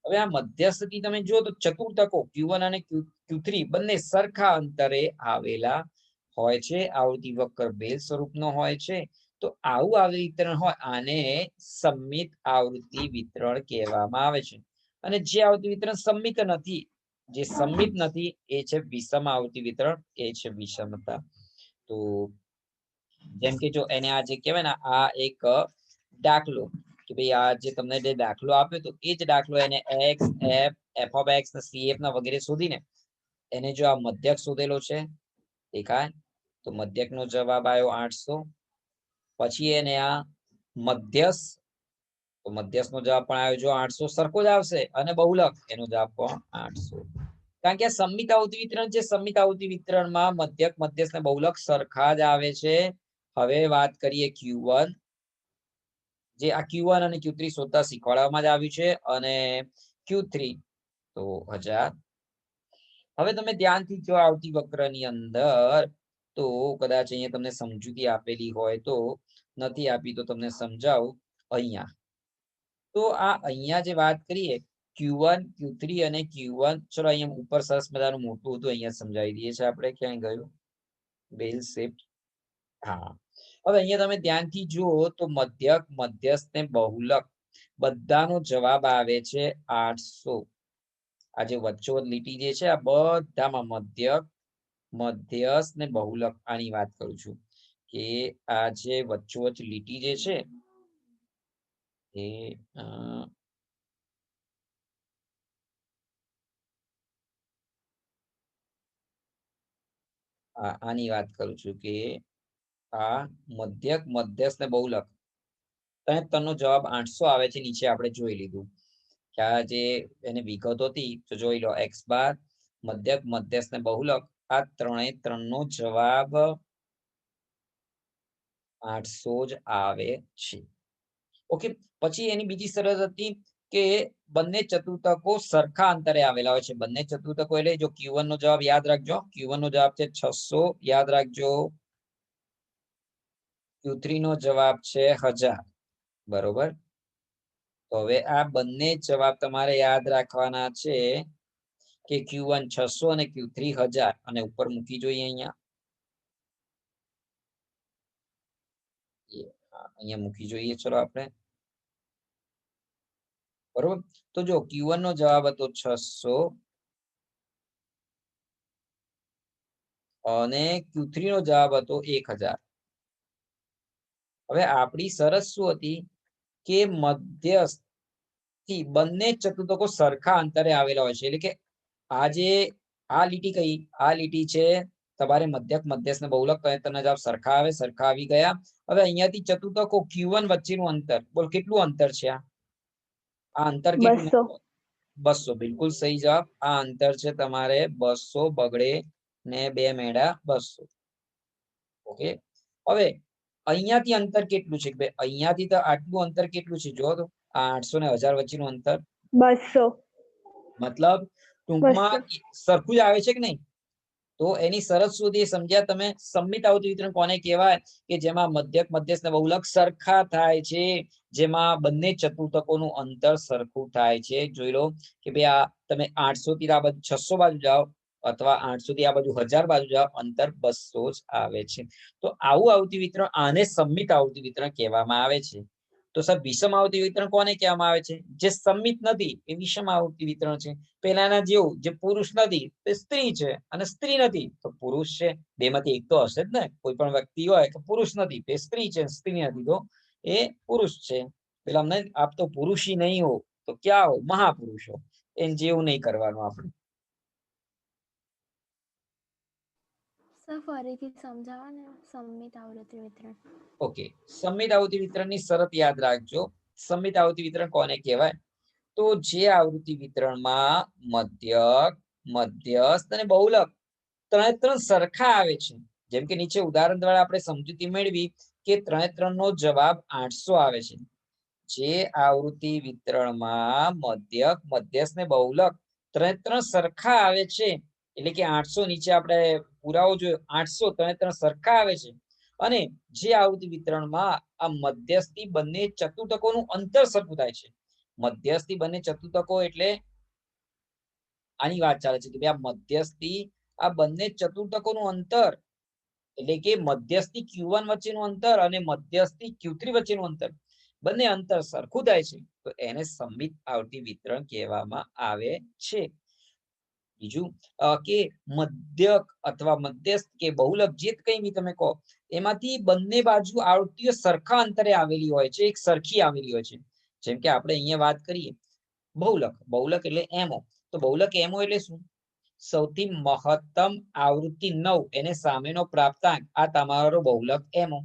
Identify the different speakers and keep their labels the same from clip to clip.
Speaker 1: હવે આ મધ્યસ્થી તમે જો તો ચતુર્થકો Q1 અને Q3 બંને સરખા અંતરે આવેલા હોય છે. આવૃત્તિ વક્ર બેલ સ્વરૂપનો હોય છે. તો આવું આવૃત્તિ વિતરણ હોય આને સમમિત આવૃત્તિ વિતરણ કહેવામાં આવે છે. અને જે આવૃત્તિ વિતરણ સમમિત નથી, જે સમમિત નથી એ છે વિષમ આવૃત્તિ વિતરણ, એ છે વિષમતા. તો જેમ કે જો એને આ જે કહેવાય ને આ એક દાખલો કે ભાઈ આ જે તમને જે દાખલો આપ્યો તો એ જ દાખલો એને x f f of x ને cf ના વગેરે શોધીને એને જો આ મધ્યક શોધેલો છે દેખાય તો મધ્યક નો જવાબ આવ્યો 800. પછી એને આ મધ્યસ તો મધ્યસ નો જવાબ પણ આવ્યો જો 800 સરખો જ આવશે અને બહુલક એનો જવાબ પણ 800. કારણ કે આ સમમિત આવૃત્તિ વિતરણ છે. સમમિત આવૃત્તિ વિતરણમાં મધ્યક મધ્યસ્થ ને બહુલક સરખા જ આવે છે. હવે વાત કરીએ Q1, જે આ Q1 અને Q3 શોધતા શીખવાડવામાં જ આવ્યું છે અને Q3 તો 1000. હવે તમે ધ્યાનથી જો આવૃત્તિ વક્રની અંદર તો કદાચ અહીંયા તમને સમજૂતી આપેલી હોય તો, નથી આપી તો તમને સમજાવું અહીંયા. તો આ અહીંયા જે વાત કરીએ Q1 Q3 અને Q1, ચલો અહીંયા ઉપર સરસ મજાનું મોટું હતું અહીંયા સમજાવી દઈએ છે આપણે. ક્યાંય ગયું બેલ શેપ? હા, હવે અહીંયા તમે ધ્યાનથી જુઓ તો મધ્યક મધ્યસ્થ ને બહુલક બધાનો જવાબ આવે છે 800. આ જે વચ્ચોવચ લીટી જે છે આ બધામાં મધ્યક મધ્યસ્થ ને બહુલક આની વાત કરું છું કે આ જે વચ્ચોવચ લીટી જે છે એ આની વાત કરું છું કે આ મધ્યક મધ્યસ્થ ને બહુલક ત્રણનો જવાબ 800 આવે છે. નીચે આપણે જોઈ લીધું કે આ જે એની વિગત હતી તો જોઈ લો x બાર મધ્યક મધ્યસ્થ ને બહુલક આ ત્રણનો જવાબ 800 જ આવે છે. ઓકે, પછી એની બીજી શરત હતી કે બંને ચતુર્થકો સરખા અંતરે આવેલા હોય છે. બંને ચતુર્થકો એટલે જો Q1 નો જવાબ યાદ રાખજો, Q1 નો જવાબ છે 600 યાદ રાખજો, Q3 નો જવાબ છે 1000 બરોબર. તો હવે આ બંને જવાબ તમારે યાદ રાખવાના છે કે Q1 600 અને Q3 1000 અને ઉપર મૂકી જોઈએ અહીંયા મૂકી જોઈએ. ચલો આપણે બરોબર. તો જો Q1 નો જવાબ હતો 600 અને Q3 નો જવાબ હતો 1000. હવે આપણી શરત શું હતી કે મધ્યસ્થ થી બંને ચતુર્થકો સરખા અંતરે આવેલા હોય છે. એટલે કે આ જે આ લીટી કઈ આ લીટી છે તમારે મધ્યક મધ્યસ્થ ને બહુલક તેના જવાબ સરખા આવે, સરખા આવી ગયા. હવે અહીંયાથી ચતુર્થકો Q1 વચ્ચેનું અંતર બોલ કેટલું અંતર છે? આ અંતર કેટલું? 200. બિલકુલ સહી જવાબ. આ અંતર છે તમારે 200 બગડે ને 2 મેડા 200. ઓકે, હવે અહીંયાથી અંતર કેટલું છે? અહીંયાથી તો આટલું અંતર કેટલું છે? જો તો 800 ને 1000 વચ્ચેનું અંતર 200. મતલબ ટૂંકમાં સરખું જ આવે છે કે નહીં? તો એની શરત સુધી સમજ્યા તમે? સમમિત આવૃત્તિ વિતરણ કોને કહેવાય? કે જેમાં મધ્યક મધ્યસ્થ ને બહુલક સરખા થાય છે, જેમાં બંને ચતુર્થકોનું અંતર સરખું થાય છે. જોઈ લો કે ભાઈ આ તમે 800 થી આ બાજુ 600 બાજુ જાઓ અથવા 800 થી આ બાજુ 1000 બાજુ જાઓ, અંતર 200 જ આવે છે. તો આવું આવૃત્તિ વિતરણ આને સમમિત આવૃત્તિ વિતરણ કહેવામાં આવે છે. તો સાહેબ વિષમ આવૃત્તિ વિતરણ કોને કહેવામાં આવે છે? જે સમમિત નથી એ વિષમ આવૃત્તિ વિતરણ છે. પેલાના જેવું, જે પુરુષ નથી તે સ્ત્રી છે અને સ્ત્રી નથી તો પુરુષ છે. બેમાંથી એક તો હશે જ ને. કોઈ પણ વ્યક્તિ હોય કે પુરુષ નથી તે સ્ત્રી છે, સ્ત્રી નથી તો એ પુરુષ છે. પેલા અમને આપ તો પુરુષ ही नहीं हो तो क्या हो, महापुरुष हो. એમ જેવું નહીં કરવાનું આપણે.
Speaker 2: ફરીથી સમજાવો ને સમમિત આવૃત્તિ વિતરણ.
Speaker 1: ઓકે, સમમિત આવૃત્તિ વિતરણની શરત યાદ રાખજો. સમમિત આવૃત્તિ વિતરણ કોને કહેવાય? તો જે આવૃત્તિ વિતરણમાં મધ્યક મધ્યસ્થ અને બહુલક ત્રણ સરખા આવે છે. જેમ કે નીચે ઉદાહરણ દ્વારા આપણે સમજૂતી મેળવી કે 3 નો જવાબ 800 આવે છે. જે આવૃત્તિ વિતરણમાં મધ્યક મધ્યસ્થ ને બહુલક ત્રણ સરખા આવે છે, એટલે કે 800 નીચે આપણે પુરાવો જોયો 800 ત્રણ સરખા આવે છે. અને જે આવૃત્તિ વિતરણમાં આ મધ્યસ્થી બંને ચતુર્થકોનું અંતર સરખું થાય છે, મધ્યસ્થી બંને ચતુર્થકો એટલે આની વાત ચાલે છે કે ભાઈ આ મધ્યસ્થી આ બંને ચતુર્થકોનું અંતર એટલે કે મધ્યસ્થી Q1 વચ્ચેનું અંતર અને મધ્યસ્થી Q3 વચ્ચેનું અંતર બંને અંતર સરખું થાય છે તો એને સમમિત આવર્તી વિતરણ કહેવામાં આવે છે. બીજું કે મધ્યક અથવા મધ્યસ્થ કે બહુલક જે કંઈ બી તમે કહો એમાંથી બંને બાજુ આવર્તીઓ સરખા અંતરે આવેલી હોય છે, એક સરખી આવેલી હોય છે. જેમ કે આપણે અહીંયા વાત કરીએ બહુલક, બહુલક એટલે એમઓ. તો બહુલક એમઓ એટલે શું? સૌથી મહત્તમ આવૃત્તિ 9 એને સામેનો પ્રાપ્તાંક આ તમારો બહુલક એમઓ.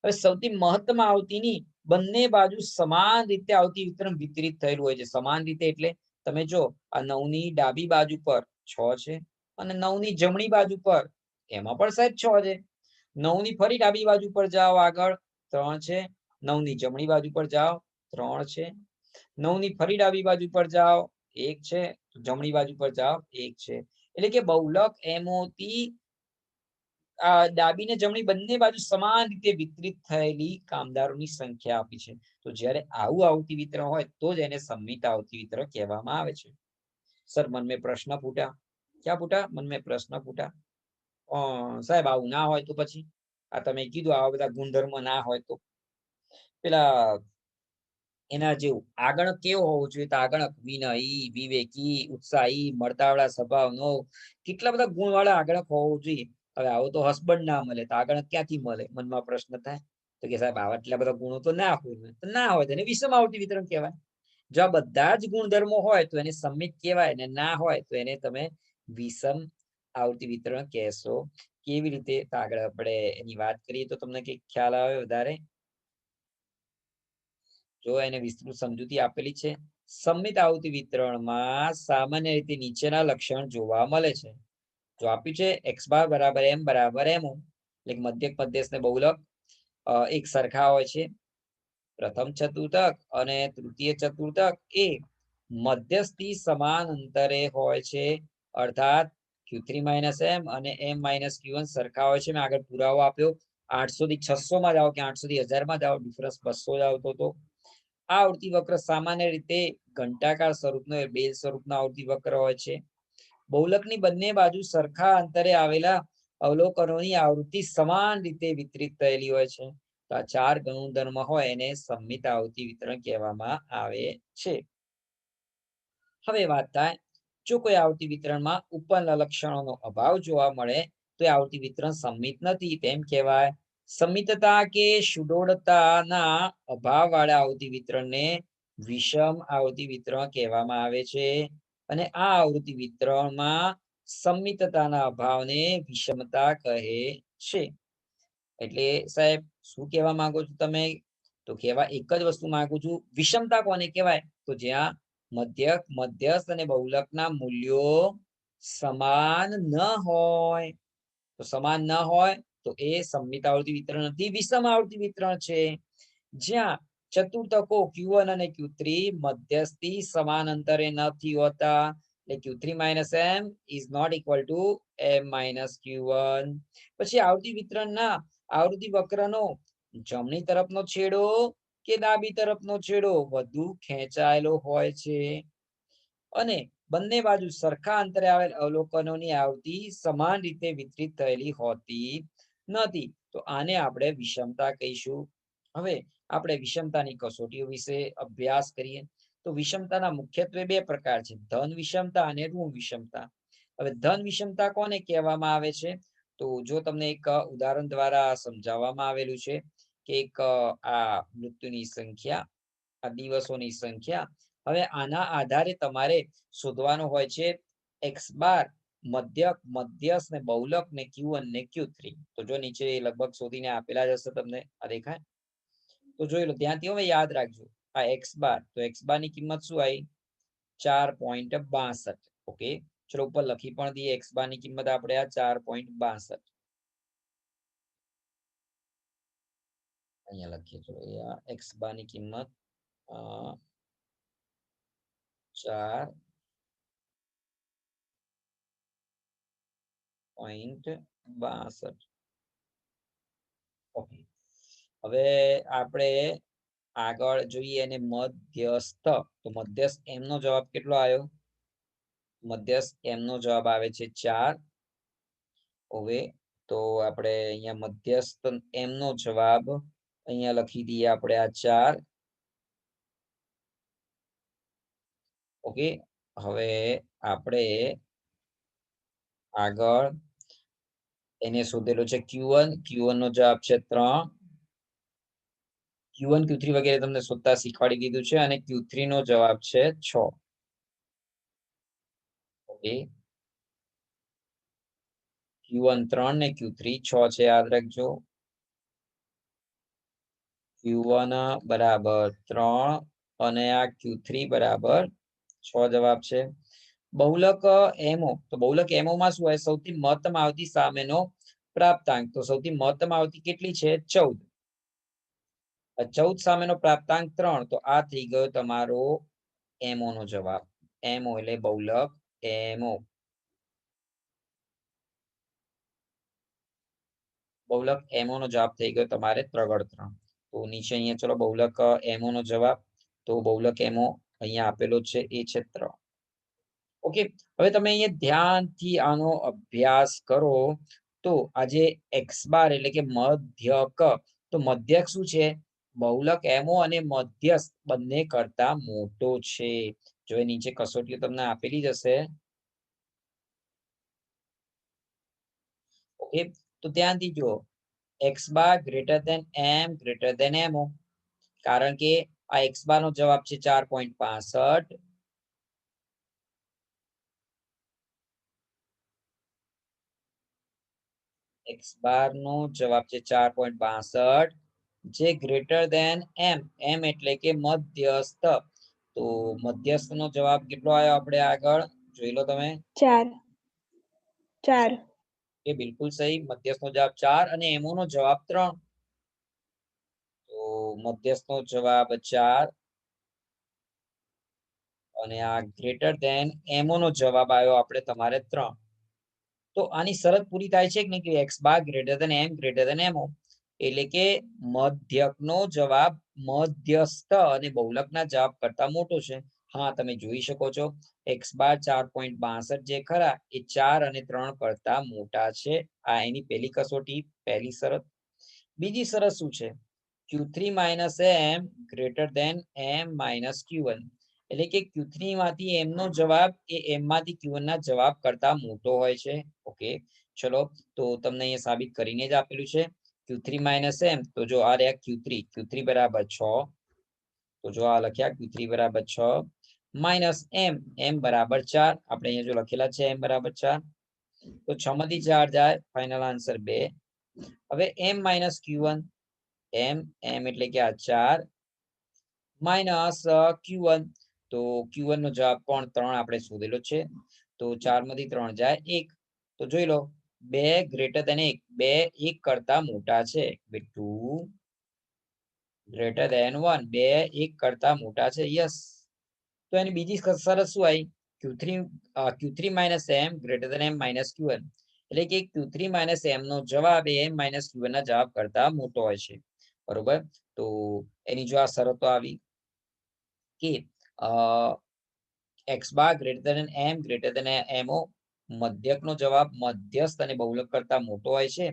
Speaker 1: હવે સૌથી મહત્તમ આવૃત્તિની બંને બાજુ સમાન રીતે આવતી વિતરણ વિતરિત થયેલું હોય છે. સમાન રીતે એટલે તમે જો આ 9 ની ડાબી બાજુ પર 6 છે અને 9 ની જમણી બાજુ પર એમાં પણ સાહેબ 6 છે. 9 ની ફરી ડાબી બાજુ પર જાઓ આગળ 3 છે. 9 ની જમણી બાજુ પર જાઓ 3 છે. 9 ની ફરી ડાબી બાજુ પર જાઓ 1 છે. જમણી બાજુ પર જાઓ 1 છે. એટલે કે બહુલક એમઓ થી ડાબી ને જમણી બંને બાજુ સમાન રીતે વિતરિત થયેલી કામદારોની સંખ્યા આપી છે. તો જ્યારે આવું આવતી વિતરણ હોય તો જ એને સમમિત આવતી વિતરણ કહેવામાં આવે છે. સર મન મેં પ્રશ્ન પૂછા. ક્યાં પૂછા? મન મેં પ્રશ્ન પૂછા. સાહેબ આવું ના હોય તો પછી આ તમે કીધું આવા બધા ગુણધર્મ ના હોય તો પેલા એના જેવું આગળ કેવો હોવો જોઈએ? તો આગળ વિનયી, વિવેકી, ઉત્સાહી, મળતાવળા સ્વભાવનો કેટલા બધા ગુણવાળા આગળ હોવો જોઈએ. હવે આવો તો હસબન્ડ ના મળે તો આગળ ક્યાંથી મળે? મનમાં પ્રશ્ન થાય તો કે સાહેબ આવા એટલા બધા ગુણો તો ના હોય. તો ના હોય તેને વિષમ આવર્તી વિતરણ કહેવાય. જો આ બધા જ ગુણધર્મો હોય તો એને સમમિત કહેવાય ને ના હોય તો એને તમે વિષમ આવર્તી વિતરણ કહેશો. કેવી રીતે? તો આગળ આપણે એની વાત કરીએ તો તમને કઈ ખ્યાલ આવે વધારે? જો એને વિસ્તૃત સમજૂતી આપેલી છે. સમમિત આવર્તી વિતરણમાં સામાન્ય રીતે નીચેના લક્ષણ જોવા મળે છે. જો આપ્યું છે x બાર બરાબર m બરાબર mo એટલે મધ્યક મધ્યસ્થ ને બહુલક એક સરખા હોય છે. પ્રથમ ચતુર્થક અને તૃતીય ચતુર્થક એ મધ્યસ્થી સમાન અંતરે હોય છે. અર્થાત Q3 - m અને m - Q1 સરખા હોય છે. મેં આગળ પુરાવો આપ્યો 800 થી 600 માં જાઓ કે 800 થી 1000 માં જાઓ ડિફરન્સ 200 જ આવતો હતો. આ આવર્તી વક્ર સામાન્ય રીતે ઘંટાકાર સ્વરૂપનો બેલ સ્વરૂપનો આવર્તી વક્ર હોય છે. બહુલકની બંને બાજુ સરખા અંતરે આવેલા અવલોકનોની આવૃત્તિ સમાન રીતે વિતરિત થયેલી હોય છે. તો આ 4 ગુણધર્મ હોય એને સમમિત આવર્તી વિતરણ કહેવામાં આવે છે. હવે વાત થાય જો કોઈ આવર્તી વિતરણમાં ઉપરના લક્ષણોનો અભાવ જોવા મળે તો એ આવર્તી વિતરણ સમમિત નથી તેમ કહેવાય. સમિતતા કે સુડોળતાના અભાવવાળા આવર્તી વિતરણને વિષમ આવર્તી વિતરણ કહેવામાં આવે છે. અને આ આવૃત્તિ વિતરણમાં સમમિતતાના અભાવને વિષમતા કહે છે. એટલે સાહેબ શું કહેવા માંગો છો તમે? તો કહેવા એક જ વસ્તુ માંગુ છું. વિષમતા કોને કહેવાય? તો જ્યાં મધ્યક, મધ્યસ્થ અને બહુલકના મૂલ્યો સમાન ન હોય. તો સમાન ન હોય તો એ સમમિત આવર્તી વિતરણ નથી, વિષમ આવર્તી વિતરણ છે. જ્યાં ચતુર્થકો Q1 અને Q3 મધ્યસ્થી સમાન અંતરે નથી હોતા એટલે Q3 - m is not equal to m - Q1. પછી આવર્તી વિતરણના આવૃત્તિ વક્રનો જમણી તરફનો છેડો કે ડાબી તરફનો છેડો વધુ ખેંચાયેલો હોય છે અને બંને બાજુ સરખા અંતરે આવેલ અવલોકનોની આવૃત્તિ સમાન રીતે વિતરિત થયેલી હોતી નથી. તો આને આપણે વિષમતા કહીશું. હવે આપણે વિષમતાની કસોટીઓ વિશે અભ્યાસ કરીએ તો વિષમતાના મુખ્યત્વે 2 પ્રકાર છે, ધન વિષમતા અને ઋણ વિષમતા. હવે ધન વિષમતા કોને કહેવામાં આવે છે? તો જો તમને એક ઉદાહરણ દ્વારા સમજાવવામાં આવેલું છે કે એક આ મૃત્યુની સંખ્યા, આ દિવસોની સંખ્યા. હવે આના આધારે તમારે શોધવાનું હોય છે x બાર, મધ્યક, મધ્યસ્થ ને બહુલક ને Q1 ને Q3. તો જો નીચે લગભગ શોધીને આપેલા જ હશે તમને આ દેખાય તો જોઈ લો ત્યાંથી. હવે યાદ રાખજો આ x બાર, તો x બાર ની કિંમત શું આવી? 4.62. ઓકે, ચલો ઉપર લખી પણ દઈએ x બાર ની કિંમત આપણે આ 4.62 અહીંયા લખીએ. ચલો આ x બાર ની કિંમત 4.62. ઓકે, હવે આપણે આગળ જોઈએ અને મધ્યસ્થ, તો મધ્યસ્થ એમ નો જવાબ કેટલો આવ્યો? મધ્યસ્થ એમ નો જવાબ આવે છે 4. હવે તો આપણે અહીંયા મધ્યસ્થ એમ નો જવાબ અહીંયા લખી દઈએ આપણે આ 4. ઓકે, હવે આપણે આગળ એને શોધેલો છે Q1. Q1 નો જવાબ છે 3. Q1 Q3 વગેરે તમને શોધતા શીખવાડી દીધું છે અને Q3 નો જવાબ છે 6. ઓકે, Q1 3 ને Q3 6 છે, યાદ રાખજો. Q1 બરાબર 3 અને આ Q3 બરાબર 6 જવાબ છે. બહુલક એમઓ, તો બહુલક એમઓ માં શું હોય? સૌથી મહત્તમ આવતી સામેનો પ્રાપ્તાંક. તો સૌથી મહત્તમ આવતી કેટલી છે? 14. 14 સામેનો પ્રાપ્તાંક 3, તો આ થઈ ગયો તમારો એમઓ નો જવાબ. એમઓ એટલે બહુલક એમઓ. બહુલક એમઓ નો જવાબ થઈ ગયો તમારે 3 તો નીચે અહીંયા ચલો બહુલક એમઓ નો જવાબ. તો બહુલક એમઓ અહીંયા આપેલો છે, એ છે 3. ઓકે, હવે તમે અહીંયા ધ્યાનથી આનો અભ્યાસ કરો તો આજે એક્સ બાર એટલે કે મધ્યક, તો મધ્યક શું છે? બહુલક એમઓ અને મધ્યસ્થ બંને કરતા મોટો છે. જો એ નીચે કસોટીઓ તમને આપેલી જ હશે. ઓકે, તો ધ્યાનથી જુઓ. એક્સ બાર ગ્રેટર ધેન એમ ગ્રેટર ધેન એમઓ, કારણ કે આ એક્સ બાર નો જવાબ છે 4.65. એક્સ બાર નો જવાબ છે 4.62, જે ગ્રેટર ધેન એમ. એમ એટલે કે મધ્યસ્થ. તો મધ્યસ્થ નો જવાબ કેટલો આવ્યો આપણે આગળ જોઈ લો તમે.
Speaker 2: 4.
Speaker 1: એ બિલકુલ સહી. મધ્યસ્થ નો જવાબ 4 અને એમઓ નો જવાબ 3. તો મધ્યસ્થ નો જવાબ 4 અને આ ગ્રેટર ધેન એમઓ નો જવાબ આવ્યો આપણે તમારે 3. તો આની શરત પૂરી થાય છે કે નહીં, કે એક્સ બાર ગ્રેટર ધેન એમ ગ્રેટર ધેન એમઓ, એટલે કે મધ્યકનો જવાબ મધ્યસ્થ અને બહુલકના જવાબ કરતા મોટો છે. હા, તમે જોઈ શકો છો એક્સ બાર 4.62 જે ખરા એ 4 અને 3 કરતા મોટા છે. આ એની પહેલી કસોટી, પહેલી શરત. બીજી શરત શું છે? Q3 minus M greater than એમ માઇનસ Q1, એટલે કે Q3 માંથી એમ નો જવાબ એ એમ માંથી Q1 ના જવાબ કરતા મોટો હોય છે. ઓકે, ચલો તો તમને અહીંયા સાબિત કરીને જ આપેલું છે. Q3 માઇનસ એમ, તો જો આ રહ્યા Q3 બરાબર 6. તો જો આ લખ્યા Q3 બરાબર 6 માઇનસ એમ બરાબર 4. આપણે અહીંયા જો લખેલા છે એમ બરાબર 4, તો 6 માંથી 4 જાય, ફાઇનલ આન્સર 2. હવે એમ માઇનસ Q1, એમ એટલે કે આ 4 માઇનસ Q1, તો Q1 નો જવાબ પણ 3 આપણે શોધેલો છે. તો 4 માંથી 3 જાય 1. તો જોઈ લો 2 ગ્રેટર ધેન 1, 2 1 કરતા મોટા છે. 2 ગ્રેટર ધેન 1, 2 1 કરતા મોટા છે. યસ. તો એની બીજી શરત શું આવી? Q3 minus M greater than એમ માઇનસ Q1, એટલે કે Q3 માઇનસ એમ નો જવાબ એ એમ માઇનસ Q1 ના જવાબ કરતા મોટો હોય છે. બરોબર, તો એની જો આ શરતો આવી કે એક્સ બાર ગ્રેટર ધેન એમ ગ્રેટર ધેન એમઓ, મધ્યકનો જવાબ મધ્યસ્થ અને બહુલક કરતા મોટો હોય છે,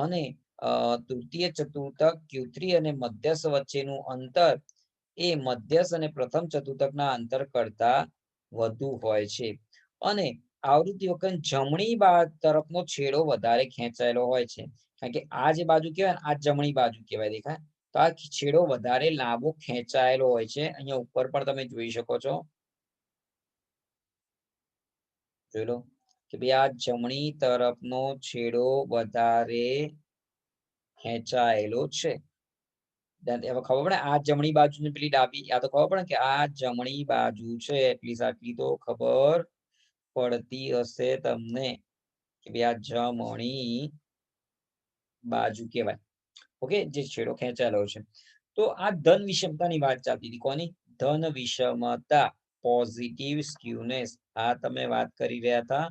Speaker 1: અને તૃતીય ચતુર્થક Q3 અને મધ્યસ્થ વચ્ચેનું અંતર એ મધ્યસ્થ અને પ્રથમ ચતુર્થકના અંતર કરતા વધુ હોય છે, અને આવૃત્તિ વખત જમણી તરફનો છેડો વધારે ખેંચાયેલો હોય છે. કારણ કે આ જે બાજુ કહેવાય ને, આ જમણી બાજુ કહેવાય. દેખાય તો આ છેડો વધારે લાંબો ખેંચાયેલો હોય છે. અહીંયા ઉપર પણ તમે જોઈ શકો છો. જોઈ લો કે ભાઈ આ જમણી તરફનો છેડો વધારે ખેંચાયેલો છે. હવે ખબર પડે આ જમણી બાજુ ને પેલી ડાબી, આ તો ખબર પડે કે આ જમણી બાજુ છે, એટલી સાચી તો ખબર પડતી હશે તમને કે ભાઈ આ જમણી બાજુ કહેવાય. ઓકે, જે છેડો ખેંચાયેલો છે. તો આ ધન વિષમતાની વાત ચાલતી હતી. કોની? ધન વિષમતા, પોઝિટિવ સ્ક્યુનેસ. આ તમે વાત કરી રહ્યા હતા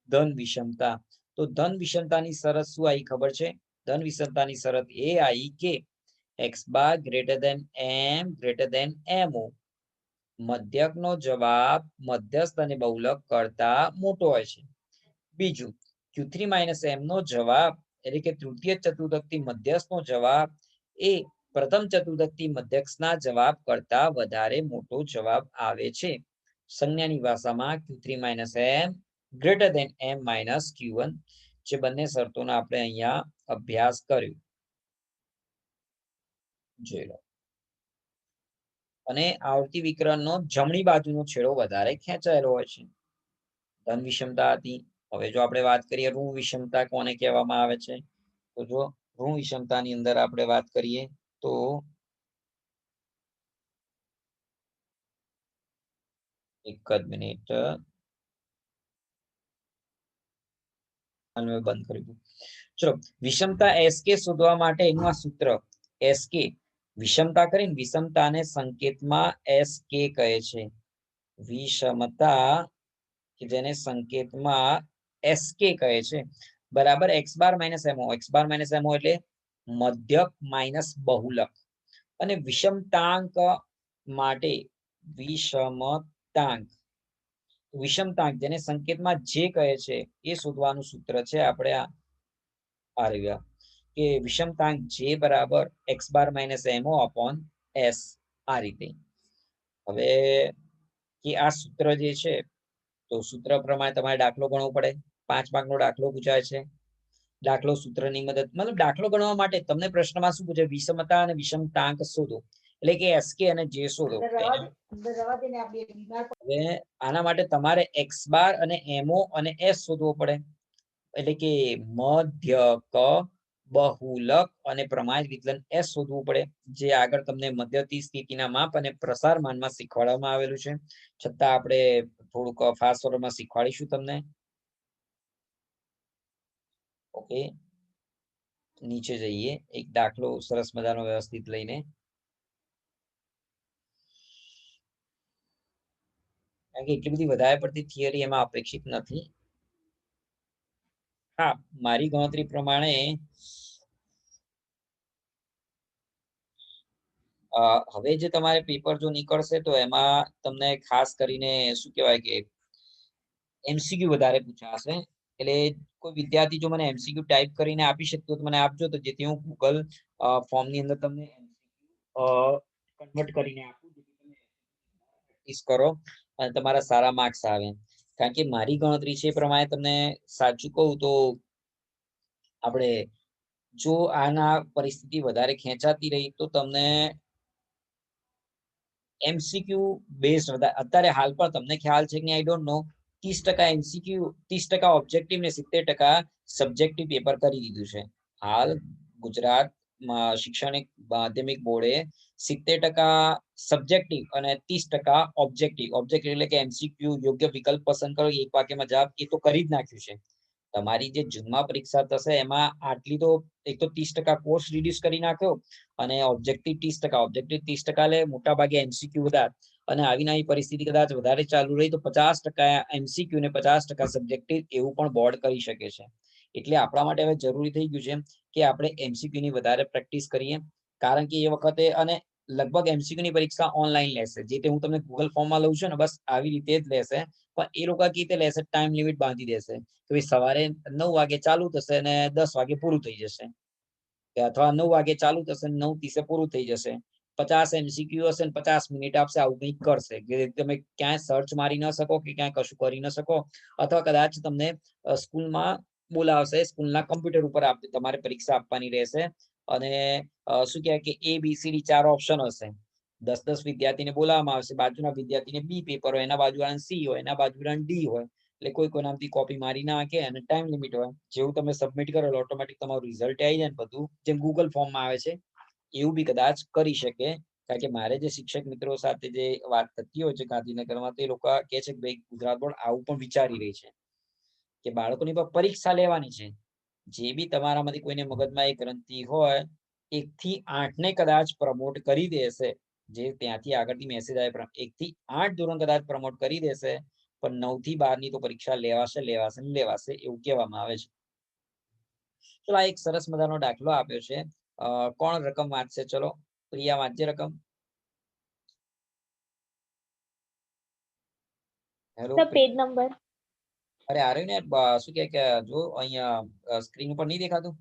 Speaker 1: ધન વિષમતા. તો ધન વિષમતાની શરત શું આવી ખબર છે? ધન વિષમતાની શરત એ આવી કે x બાર ગ્રેટર દેન mo. મધ્યકનો જવાબ મધ્યસ્થ અને બહુલક કરતા મોટો હોય છે. બીજું q3 - m નો જવાબ એટલે કે તૃતીય ચતુર્થકથી મધ્યસ્થનો જવાબ એ પ્રથમ ચતુર્થકથી મધ્યસ્થના જવાબ કરતા વધારે મોટો જવાબ આવે છે. સંજ્ઞાની ભાષામાં q3 - m greater than m - q1 જે બંને શરતોનો આપણે અહીંયા અભ્યાસ કર્યો. જોઈ લો. અને આવર્તી વિકર્ણનો જમણી બાજુનો છેડો વધારે ખેંચાયેલો હોય છે. ધન વિષમતા હતી. હવે જો આપણે વાત કરીએ ઋણ વિષમતા કોને કહેવામાં આવે છે, તો જો ઋણ વિષમતાની અંદર આપણે વાત કરીએ તો એક જ મિનિટ બંધ કરી દઉં. ચલો વિષમતા SK શોધવા માટે એનું આ સૂત્ર SK વિષમતા કરીને વિષમતાને સંકેતમાં SK કહે છે. વિષમતા કે જેને સંકેતમાં SK કહે છે બરાબર x bar minus mo. x bar minus mo એટલે મધ્યક માઇનસ બહુલક. અને વિષમતાંક માટે વિષમતાંક જેને સંકેતમાં જે કહે છે એ શોધવાનું સૂત્ર છે આપણે આ રહ્યા કે વિષમતાંક જે બરાબર x bar minus mo upon s. આ રીતે હવે કે આ સૂત્ર જે છે તો સૂત્ર પ્રમાણે તમારે દાખલો ગણવો પડે. 5 માર્કનો દાખલો પૂછાય છે. દાખલો સૂત્રની મદદ મતલબ દાખલો ગણવા માટે તમને પ્રશ્નમાં શું પૂછે, વિષમતા અને વિષમતાંક શોધો એટલે કે SK અને J શોધો. હવે આના માટે તમારે x બાર અને mo અને s શોધવો પડે એટલે કે મધ્યક બહુલક અને પ્રમાણિત વિકલન s શોધવું પડે જે આગળ તમને મધ્યસ્થી સ્થિતિના માપ અને પ્રસાર માનમાં શીખવાડવામાં આવેલું છે. છતાં આપણે થોડુંક ફાસ્ટ ફોરવર્ડમાં શીખવાડીશું તમને. ઓકે નીચે જઈએ એક દાખલો સરસ મજાનો વ્યવસ્થિત લઈને. કારણ કે એટલી બધી વધારે પડતી થિયરી એમાં અપેક્ષિત નથી. હા મારી ગણતરી પ્રમાણે હવે જે તમારે પેપર જો નીકળશે તો એમાં તમને ખાસ કરીને શું કહેવાય કે MCQ વધારે પૂછાશે. એટલે કોઈ વિદ્યાર્થી જો મને MCQ ટાઈપ કરીને આપી શકતો તો મને આપજો તો જેથી હું ગૂગલ ફોર્મની અંદર તમને કન્વર્ટ કરીને આપું જેથી તમે પ્રેક્ટિસ કરો અને તમારા સારા માર્ક્સ આવે. કારણ કે મારી ગણતરી છે એ પ્રમાણે તમને સાચું કહું તો આપણે જો આના પરિસ્થિતિ વધારે ખેંચાતી રહી તો તમને MCQ બેઝડ અત્યારે હાલ પર તમને ખ્યાલ છે કે I don't know 30% MCQ 30% objective ને 70% સબ્જેક્ટિવ પેપર કરી દીધું છે. હાલ ગુજરાત શિક્ષણિક માધ્યમિક બોર્ડે 70% સબ્જેક્ટિવ અને 30% ઓબ્જેક્ટિવ એટલે કે MCQ યોગ્ય વિકલ્પ પસંદ કરો એક વાક્યમાં જવાબ એ તો કરી જ નાખ્યું છે. તમારી જે જૂનમાં પરીક્ષા થશે એમાં આટલી તો એક તો 30% કોર્સ રિડ્યુસ કરી નાખ્યો અને ઓબ્જેક્ટિવ 30% લે મોટા ભાગે MCQ વધારે અને આવી નવી પરિસ્થિતિ કદાચ વધારે ચાલુ રહી તો 50% MCQ ને 50% સબ્જેક્ટિવ એવું પણ બોર્ડ કરી શકે છે. એટલે આપણા માટે હવે જરૂરી થઈ ગયું છે કે આપણે MCQ ની વધારે પ્રેક્ટિસ કરીએ. કારણ કે એ વખતે અને લગભગ MCQ ની પરીક્ષા ઓનલાઈન લેશે જે તે હું તમને ગૂગલ ફોર્મમાં લઉં છું ને બસ આવી રીતે જ લેશે. પણ એ લોકો કઈ રીતે લેશે ટાઈમ લિમિટ બાંધી દેશે કે સવારે 9 વાગે ચાલુ થશે અને 10 વાગે પૂરું થઈ જશે અથવા 9 વાગે ચાલુ થશે 9:30 પૂરું થઈ જશે. 50 MCQ હશે ને 50 મિનિટ આપશે આવું કંઈક કરશે કે તમે ક્યાંય સર્ચ મારી ન શકો કે ક્યાંય કશું કરી ન શકો અથવા કદાચ તમને સ્કૂલમાં બોલાવશે સ્કૂલના કમ્પ્યુટર ઉપર તમારે પરીક્ષા આપવાની રહેશે અને શું કહેવાય કે ABCD 4 ઓપ્શન હશે. 10 વિદ્યાર્થીને બોલાવવામાં આવશે. બાજુના વિદ્યાર્થીને B પેપર હોય એના બાજુવાળાને C હોય એના બાજુવાળાને D હોય એટલે કોઈ નામથી કોપી મારી નાખે અને ટાઈમ લિમિટ હોય. જેવું તમે સબમિટ કરો ઓટોમેટિક તમારું રિઝલ્ટ આવી જાય ને બધું જેમ ગૂગલ ફોર્મમાં આવે છે એવું બી કદાચ કરી શકે. કારણ કે મારે જે શિક્ષક મિત્રો સાથે જે વાત થતી હોય છે ગાંધીનગરમાં તે લોકો કહે છે કે ભાઈ ગુજરાત બોર્ડ આવું પણ વિચારી રહી છે કે બાળકોની પર પરીક્ષા લેવાની છે. જે બી તમારામાંથી કોઈને મગજમાં એક ગ્રંથિ હોય 1 થી 8 ને કદાચ પ્રમોટ કરી દેશે જે ત્યાંથી આગળથી મેસેજ આવે 1 થી 8 ધોરણ કદાચ પ્રમોટ કરી દેશે પણ 9 થી 12 ની તો પરીક્ષા લેવાશે એવું કહેવામાં આવે છે. તો આ એક સરસ મજાનો દાખલો આપ્યો છે કોણ રકમ વાંચશે? ચલો પ્રિયા વાંચજે રકમ. હેલો
Speaker 2: સર પેજ નંબર
Speaker 1: અરે આ રહ્યું ને શું કે જો અહીંયા સ્ક્રીન ઉપર નહીં દેખાતું?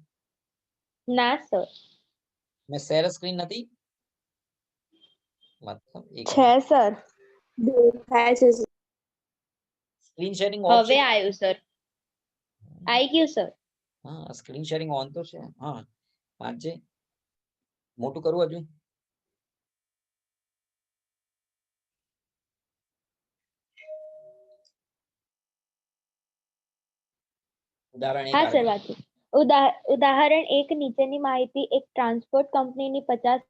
Speaker 2: ના સર
Speaker 1: મેં શેર સ્ક્રીન નથી મતલબ એક
Speaker 2: છે સર દેખાય છે
Speaker 1: સ્ક્રીન શેરિંગ ઓફ છે.
Speaker 2: હવે આવ્યું સર આવી ગયું સર
Speaker 1: હા સ્ક્રીન શેરિંગ ઓન તો છે. હા વાંચજે. મોટું કરું હજુ? ઉદાહરણ એક
Speaker 2: હા
Speaker 1: આ
Speaker 2: સર
Speaker 1: રહ્યું.
Speaker 2: વાંચું ઉદાહરણ 1 નીચેની માહિતી એક ટ્રાન્સપોર્ટ કંપનીની 50